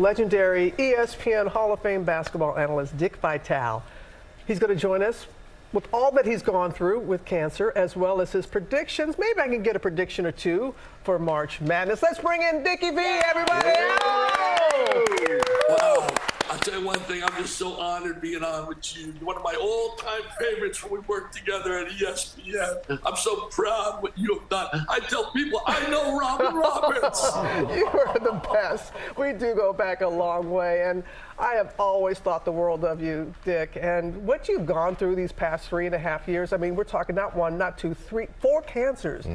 Legendary ESPN Hall of Fame basketball analyst Dick Vitale. He's going to join us with all that he's gone through with cancer, as well as his predictions. Maybe I can get a prediction or two for March Madness. Let's bring in Dickie V, everybody. Wow. I'll tell you one thing, I'm just so honored being on with you. You're one of my all-time favorites when we worked together at ESPN. I'm so proud of what you have done. I tell people, I know Robin Roberts. You are the best. We do go back a long way, and I have always thought the world of you, Dick. And what you've gone through these past 3.5 years, I mean, we're talking not one, not two, three, 4 cancers.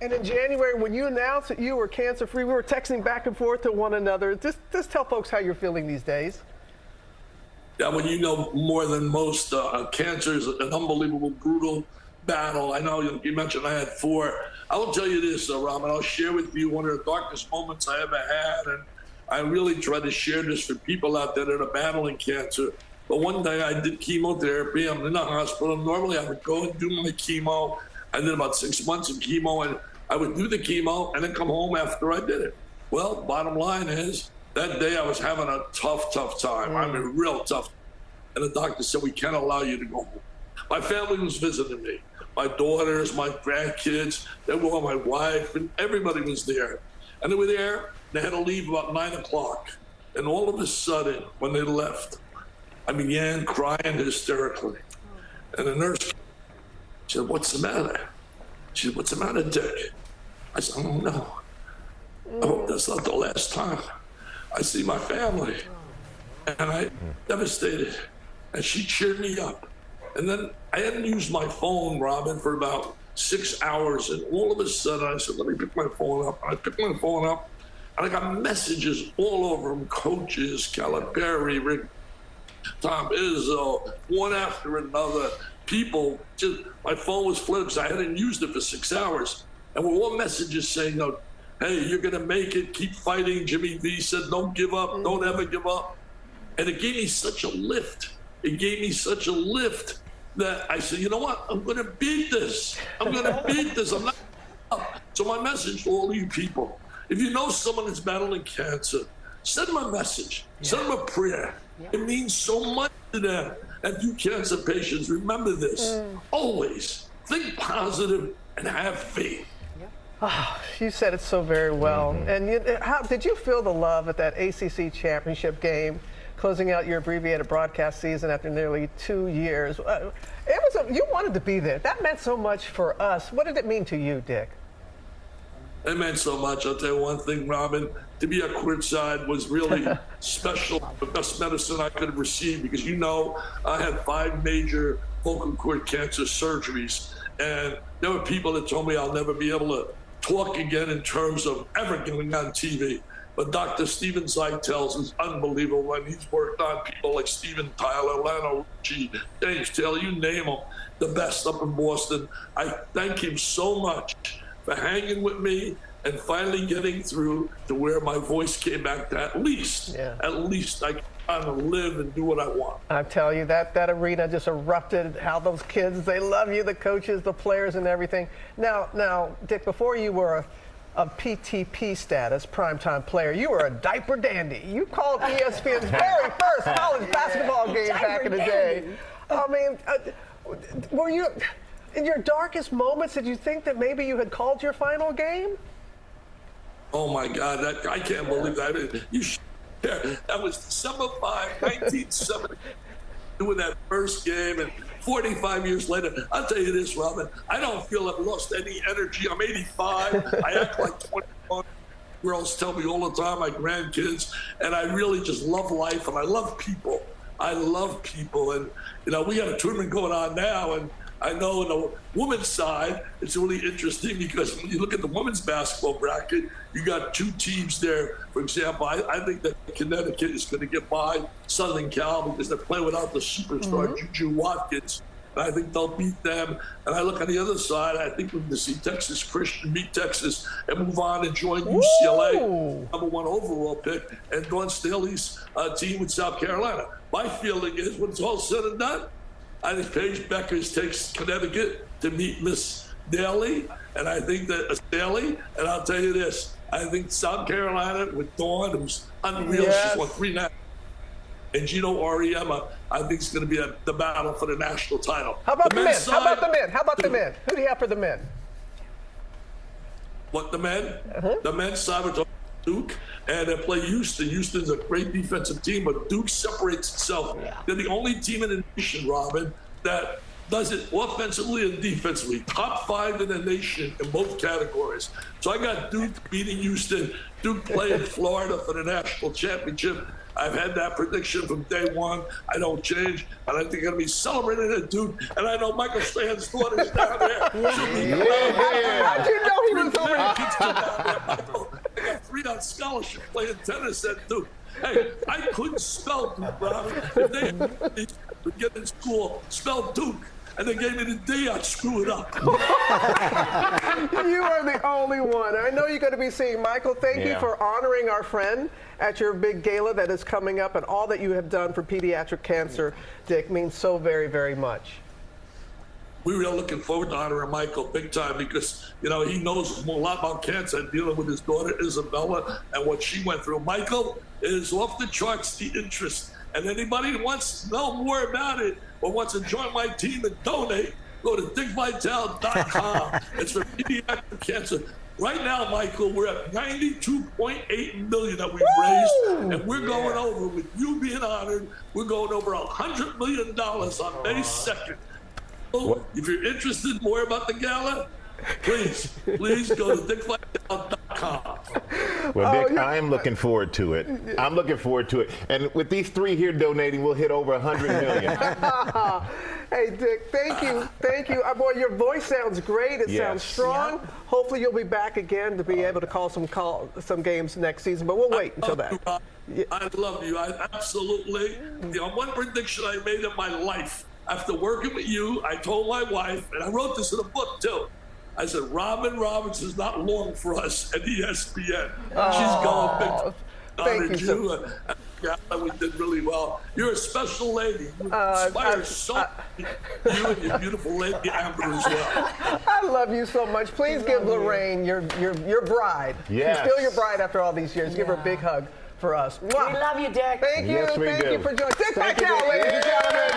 And in January, when you announced that you were cancer-free, we were texting back and forth to one another. Just tell folks how you're feeling these days. Yeah, when you know more than most, cancer is an unbelievable, brutal battle. I know you mentioned I had 4. I will tell you this, Robin, I'll share with you one of the darkest moments I ever had. And I really try to share this for people out there that are battling cancer. But one day I did chemotherapy. I'm in the hospital. Normally I would go and do my chemo. I did about 6 months of chemo, and I would do the chemo and then come home after I did it. Well, bottom line is, that day I was having a tough time. I mean, real tough. And the doctor said, we can't allow you to go home. My family was visiting me. My daughters, my grandkids, they were my wife, and everybody was there. And they were there. They had to leave about 9 o'clock. And all of a sudden, when they left, I began crying hysterically. And the nurse said, what's the matter? She said, what's the matter, Dick? I said, I don't know. I hope that's not the last time I see my family. And I devastated. And she cheered me up. And then I hadn't used my phone, Robin, for about 6 hours. And all of a sudden I said, let me pick my phone up. And I picked my phone up, and I got messages all over from coaches, Calipari, Rick, Tom Izzo, one after another. People, just my phone was flipped because I hadn't used it for 6 hours. And we're all messages saying, no, hey, you're going to make it. Keep fighting. Jimmy V said, don't give up. Don't ever give up. And it gave me such a lift. It gave me such a lift that I said, you know what? I'm going to beat this. I'm going to beat this. I'm not up. So my message to all you people, if you know someone that's battling cancer, send them a message. Send them a prayer. It means so much to them. And you cancer patients, remember this. Always think positive and have faith. Oh, you said it so very well. And how did you feel the love at that ACC championship game, closing out your abbreviated broadcast season after nearly 2 years? You wanted to be there. That meant so much for us. What did it mean to you, Dick? It meant so much. I'll tell you one thing, Robin. To be at courtside was really special. The best medicine I could have received, because I had 5 major vocal cord cancer surgeries, and there were people that told me I'll never be able to talk again in terms of ever getting on TV. But Dr. Steven Zeitels is unbelievable, and he's worked on people like Steven Tyler, Lionel Richie, James Taylor, you name them, the best up in Boston. I thank him so much for hanging with me and finally getting through to where my voice came back to at least I can kind of live and do what I want. I tell you, that arena just erupted. How those kids, they love you, the coaches, the players, and everything. Now, Dick, before you were a PTP status primetime player, you were a diaper dandy. You called ESPN's very first college basketball game back in the day. I mean, were you, in your darkest moments, did you think that maybe you had called your final game? Oh my God, I can't believe that. That was December 5, 1970, doing that first game, and 45 years later, I'll tell you this, Robin, I don't feel I've lost any energy. I'm 85. I act like 21. Girls tell me all the time, my grandkids, and I really just love life, and I love people. I love people, and we got a tournament going on now, and I know in the women's side, it's really interesting because when you look at the women's basketball bracket, you got 2 teams there. For example, I think that Connecticut is going to get by Southern Cal because they're playing without the superstar Juju Watkins. And I think they'll beat them. And I look on the other side, I think we're going to see Texas Christian beat Texas and move on and join UCLA, number 1 overall pick, and Dawn Staley's team with South Carolina. My feeling is when it's all said and done, I think Paige Beckers takes Connecticut to meet Miss Daly, and I think that Daly, and I'll tell you this, I think South Carolina with Dawn, who's unreal. Yes. She's won 3 national. And Gino Auriemma, I think, is going to be the battle for the national title. How about the men? men's How about the side- men? How about the men? Who do you have for the men? What, the men? The men's side, we're talking Duke, and they play Houston. Houston's a great defensive team, but Duke separates itself. They're the only team in the nation, Robin, that does it offensively and defensively. Top 5 in the nation in both categories. So I got Duke beating Houston. Duke playing Florida for the national championship. I've had that prediction from day one. I don't change, and I think they're going to be celebrating at Duke. And I know Michael Strahan's daughter's down there. She'll be How'd you know he was over here? I got 3 on scholarship playing tennis at Duke. Hey, I couldn't spell Duke, Robin. If they would get in school, spell Duke, and they gave me the D, I'd screw it up. You are the only one. I know you're going to be seeing Michael. Thank you for honoring our friend at your big gala that is coming up, and all that you have done for pediatric cancer, Dick, means so very, very much. We were looking forward to honoring Michael big time because, you know, he knows a lot about cancer and dealing with his daughter, Isabella, and what she went through. Michael is off the charts, the interest. And anybody who wants to know more about it or wants to join my team and donate, go to dickvital.com. It's for pediatric cancer. Right now, Michael, we're at $92.8 million that we've raised, and we're going over, with you being honored, we're going over $100 million on May 2nd. So if you're interested more about the gala, please go to dickvital.com. Well, Dick, I am looking forward to it. I'm looking forward to it. And with these 3 here donating, we'll hit over $100 million. Hey, Dick, thank you. Thank you. Boy, your voice sounds great. It sounds strong. Yeah. Hopefully you'll be back again to be able to call some games next season, but we'll wait until that. I love you. I absolutely. You know, one prediction I made in my life after working with you, I told my wife, and I wrote this in a book too. I said, Robin Roberts is not long for us at ESPN. She's going big. Thank you. We did really well. You're a special lady. You inspire so you and your beautiful lady Amber as well. I love you so much. Please give Lorraine, your bride. Yes. She's still your bride after all these years. Give her a big hug for us. We love you, Dick. Thank you. Yes, we Thank do. you for joining. Sit back down, ladies and gentlemen.